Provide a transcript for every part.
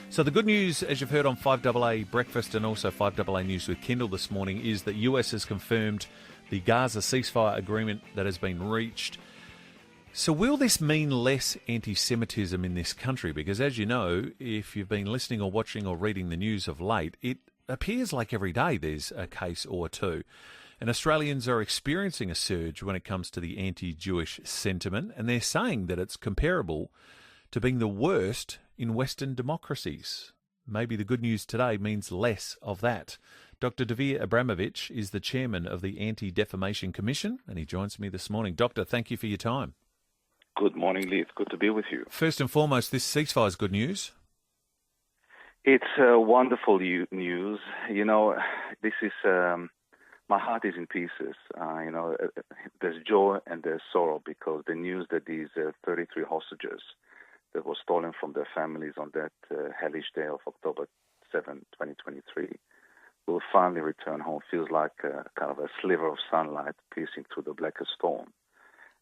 So the good news, as you've heard on 5AA Breakfast and also 5AA News with Kendall this morning, is that US has confirmed the Gaza ceasefire agreement that has been reached. So will this mean less anti-Semitism in this country? Because as you know, if you've been listening or watching or reading the news of late, it appears like every day there's a case or two. And Australians are experiencing a surge when it comes to the anti-Jewish sentiment, and they're saying that it's comparable to being the worst in Western democracies. Maybe the good news today means less of that. Dr. Dvir Abramovich is the chairman of the Anti-Defamation Commission, and he joins me this morning. Doctor, thank you for your time. Good morning, Lee. It's good to be with you. First and foremost, this ceasefire is good news. It's wonderful news. You know, this is... my heart is in pieces. There's joy and there's sorrow because the news that these 33 hostages that were stolen from their families on that hellish day of October 7, 2023, will finally return home feels like kind of a sliver of sunlight piercing through the blackest storm.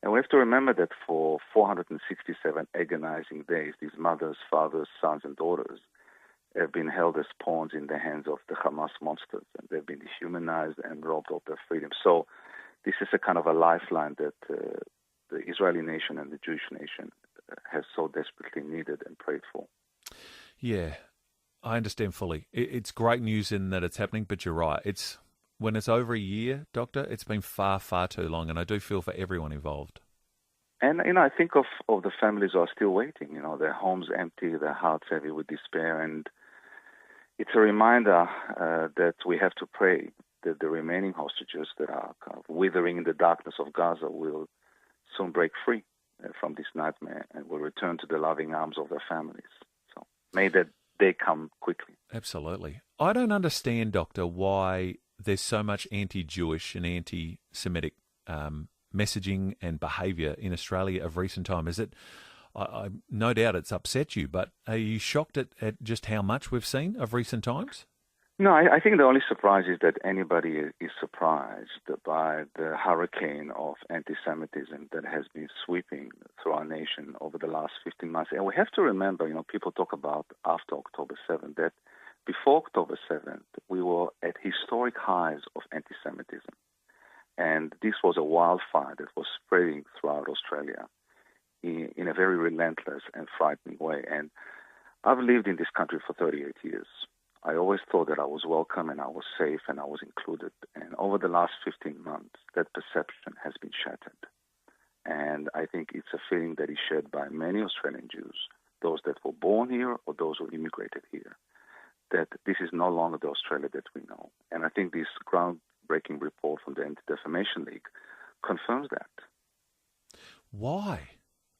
And we have to remember that for 467 agonizing days, these mothers, fathers, sons, and daughters have been held as pawns in the hands of the Hamas monsters, and they've been dehumanized and robbed of their freedom. So this is a kind of a lifeline that the Israeli nation and the Jewish nation has so desperately needed and prayed for. Yeah, I understand fully. It's great news in that it's happening, but you're right. When it's over a year, Doctor, it's been far, far too long, and I do feel for everyone involved. And, I think of the families who are still waiting. Their homes empty, their hearts heavy with despair, and it's a reminder that we have to pray that the remaining hostages that are kind of withering in the darkness of Gaza will soon break free from this nightmare and will return to the loving arms of their families. So may that day come quickly. Absolutely. I don't understand, Doctor, why there's so much anti-Jewish and anti-Semitic messaging and behaviour in Australia of recent time. Is it? I no doubt it's upset you, but are you shocked at just how much we've seen of recent times? No, I think the only surprise is that anybody is surprised by the hurricane of anti-Semitism that has been sweeping through our nation over the last 15 months. And we have to remember, people talk about after October 7th, that before October 7th, we were at historic highs of anti-Semitism. And this was a wildfire that was spreading throughout Australia in a very relentless and frightening way. And I've lived in this country for 38 years. I always thought that I was welcome and I was safe and I was included. And over the last 15 months, that perception has been shattered. And I think it's a feeling that is shared by many Australian Jews, those that were born here or those who immigrated here, that this is no longer the Australia that we know. And I think this groundbreaking report from the Anti-Defamation League confirms that. Why?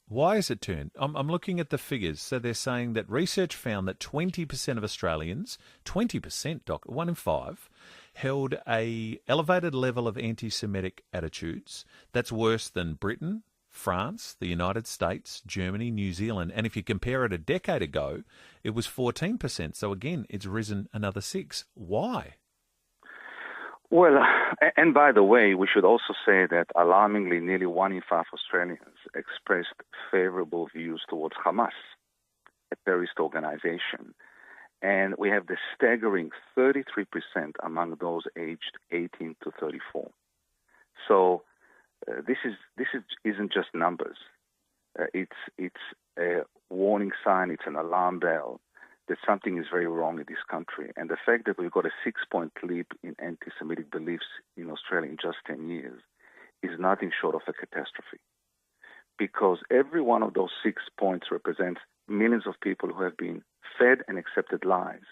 Why is it turned? I'm looking at the figures. So they're saying that research found that 20% of Australians, 20%, Doc, 1 in 5, held a elevated level of anti-Semitic attitudes. That's worse than Britain, France, the United States, Germany, New Zealand. And if you compare it a decade ago, it was 14%. So again, it's risen another 6. Why? Well, and by the way, we should also say that alarmingly, nearly 1 in 5 Australians expressed favorable views towards Hamas, a terrorist organization. And we have the staggering 33% among those aged 18 to 34. So this isn't just numbers. It's a warning sign. It's an alarm bell that something is very wrong in this country. And the fact that we've got a 6-point leap in anti-Semitic beliefs in Australia in just 10 years is nothing short of a catastrophe. Because every one of those 6 points represents millions of people who have been fed and accepted lies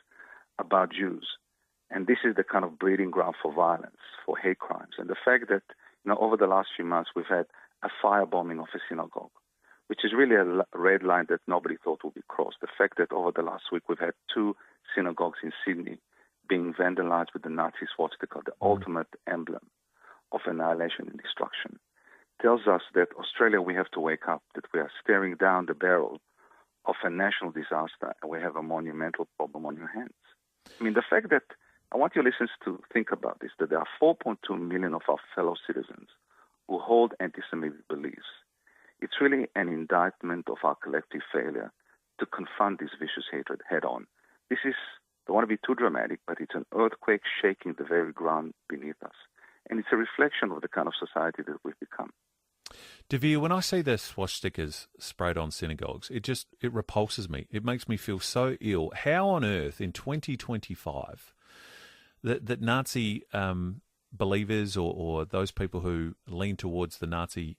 about Jews. And this is the kind of breeding ground for violence, for hate crimes. And the fact that, over the last few months, we've had a firebombing of a synagogue, which is really a red line that nobody thought would be crossed. The fact that over the last week we've had 2 synagogues in Sydney being vandalized with the Nazi swastika, the ultimate emblem of annihilation and destruction, tells us that Australia, we have to wake up, that we are staring down the barrel of a national disaster and we have a monumental problem on your hands. I mean, the fact that, I want your listeners to think about this, that there are 4.2 million of our fellow citizens who hold anti-Semitic beliefs. It's really an indictment of our collective failure to confront this vicious hatred head-on This is, I don't want to be too dramatic, but it's an earthquake shaking the very ground beneath us. And it's a reflection of the kind of society that we've become. Dvir, when I see the swastikas sprayed on synagogues, it repulses me. It makes me feel so ill. How on earth in 2025 that Nazi believers or those people who lean towards the Nazi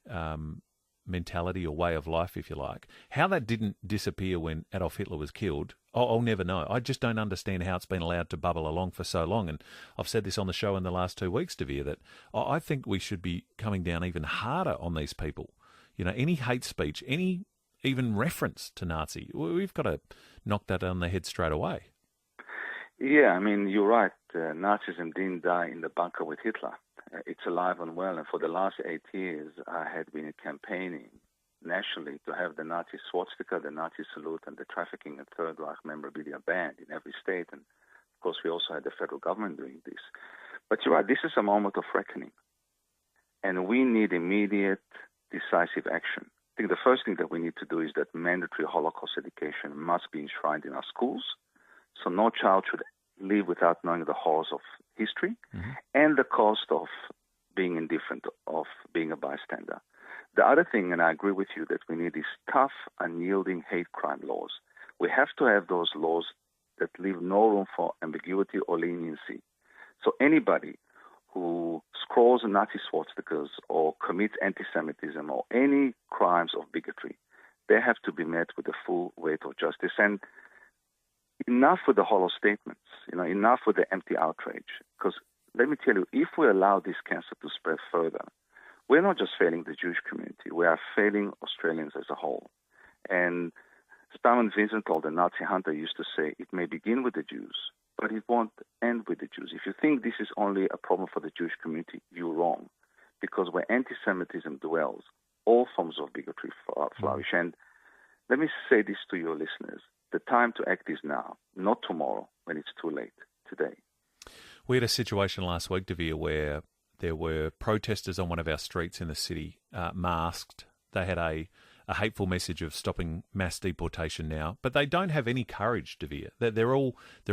mentality or way of life, if you like, how that didn't disappear when Adolf Hitler was killed, I'll never know. I just don't understand how it's been allowed to bubble along for so long. And I've said this on the show in the last 2 weeks, Dvir, that I think we should be coming down even harder on these people. You know, any hate speech, any even reference to Nazi, we've got to knock that on the head straight away. Yeah, I mean, you're right. Nazism didn't die in the bunker with Hitler. It's alive and well. And for the last 8 years, I had been campaigning nationally to have the Nazi swastika, the Nazi salute, and the trafficking and Third Reich memorabilia banned in every state. And, of course, we also had the federal government doing this. But you're right, this is a moment of reckoning. And we need immediate, decisive action. I think the first thing that we need to do is that mandatory Holocaust education must be enshrined in our schools. So no child should live without knowing the horrors of history and the cost of being indifferent, of being a bystander. The other thing, and I agree with you, that we need is tough, unyielding hate crime laws. We have to have those laws that leave no room for ambiguity or leniency. So anybody who scrawls Nazi swastikas or commits anti-Semitism or any crimes of bigotry, they have to be met with the full weight of justice. And enough with the hollow statements, enough with the empty outrage. Because let me tell you, if we allow this cancer to spread further, we're not just failing the Jewish community, we are failing Australians as a whole. And Simon Wiesenthal, the Nazi hunter, used to say, it may begin with the Jews, but it won't end with the Jews. If you think this is only a problem for the Jewish community, you're wrong. Because where anti-Semitism dwells, all forms of bigotry flourish. And let me say this to your listeners. The time to act is now, not tomorrow when it's too late, today. We had a situation last week, Dvir, where there were protesters on one of our streets in the city, masked. They had a hateful message of stopping mass deportation now, but they don't have any courage, Dvir. They're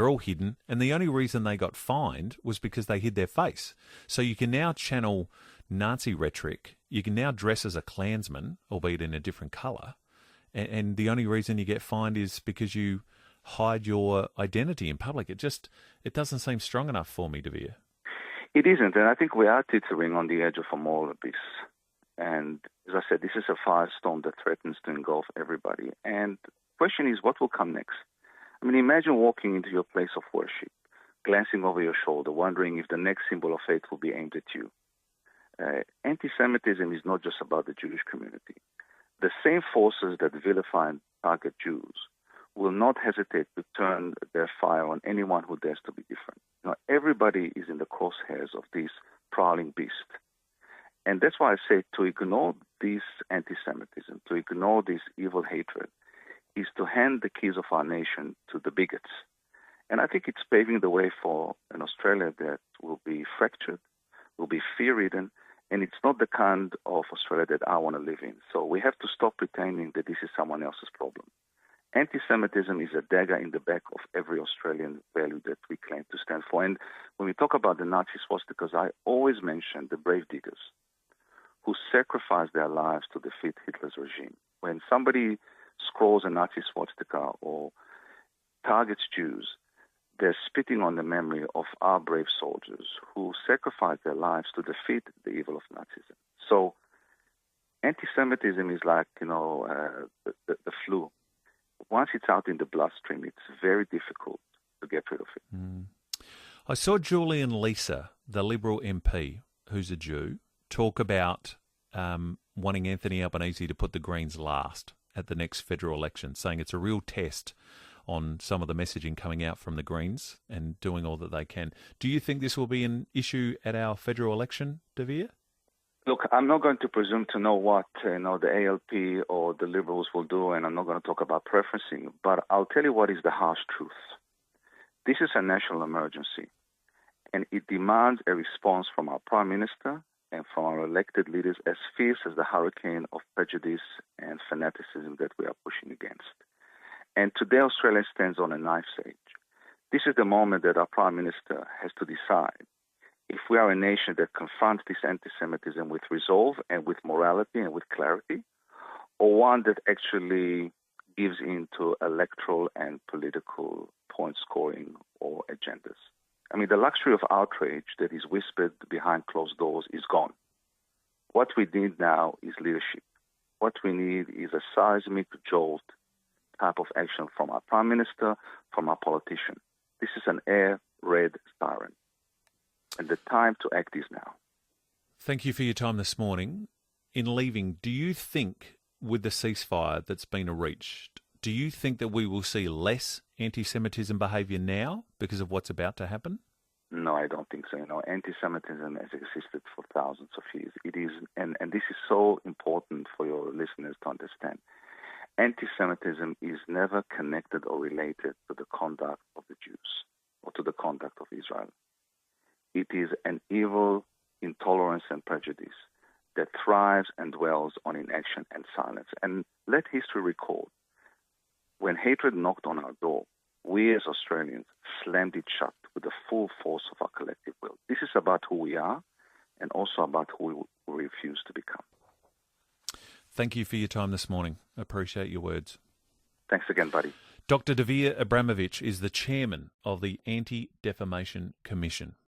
all hidden, and the only reason they got fined was because they hid their face. So you can now channel Nazi rhetoric. You can now dress as a Klansman, albeit in a different colour, and the only reason you get fined is because you hide your identity in public. It doesn't seem strong enough for me, Dvir. It isn't, and I think we are teetering on the edge of a moral abyss. And as I said, this is a firestorm that threatens to engulf everybody. And the question is, what will come next? I mean, imagine walking into your place of worship, glancing over your shoulder, wondering if the next symbol of faith will be aimed at you. Anti-Semitism is not just about the Jewish community. The same forces that vilify and target Jews will not hesitate to turn their fire on anyone who dares to be different. Everybody is in the crosshairs of this prowling beast. And that's why I say to ignore this anti-Semitism, to ignore this evil hatred, is to hand the keys of our nation to the bigots. And I think it's paving the way for an Australia that will be fractured, will be fear-ridden, and it's not the kind of Australia that I want to live in. So we have to stop pretending that this is someone else's problem. Anti-Semitism is a dagger in the back of every Australian value that we claim to stand for. And when we talk about the Nazi swastikas, I always mention the brave diggers who sacrificed their lives to defeat Hitler's regime. When somebody scrawls a Nazi swastika or targets Jews, they're spitting on the memory of our brave soldiers who sacrificed their lives to defeat the evil of Nazism. So anti-Semitism is like, the flu. Once it's out in the bloodstream, it's very difficult to get rid of it. I saw Julian Leeser, the Liberal MP, who's a Jew, talk about wanting Anthony Albanese to put the Greens last at the next federal election, saying it's a real test on some of the messaging coming out from the Greens and doing all that they can. Do you think this will be an issue at our federal election, Dvir? Look, I'm not going to presume to know what the ALP or the Liberals will do, and I'm not going to talk about preferencing, but I'll tell you what is the harsh truth. This is a national emergency, and it demands a response from our Prime Minister and from our elected leaders as fierce as the hurricane of prejudice and fanaticism that we are pushing against. And today Australia stands on a knife's edge. This is the moment that our Prime Minister has to decide if we are a nation that confronts this anti-Semitism with resolve and with morality and with clarity, or one that actually gives in to electoral and political point scoring or agendas. I mean, the luxury of outrage that is whispered behind closed doors is gone. What we need now is leadership. What we need is a seismic jolt type of action from our Prime Minister, from our politician. This is an air-red siren. And the time to act is now. Thank you for your time this morning. In leaving, do you think with the ceasefire that's been reached, do you think that we will see less anti-Semitism behaviour now because of what's about to happen? No, I don't think so. Anti-Semitism has existed for thousands of years. It is, and this is so important for your listeners to understand. Anti-Semitism is never connected or related to the conduct of the Jews or to the conduct of Israel. It is an evil intolerance and prejudice that thrives and dwells on inaction and silence. And let history record, when hatred knocked on our door, we as Australians slammed it shut with the full force of our collective will. This is about who we are and also about who we refuse to become. Thank you for your time this morning. I appreciate your words. Thanks again, buddy. Dr. Dvir Abramovich is the chairman of the Anti-Defamation Commission.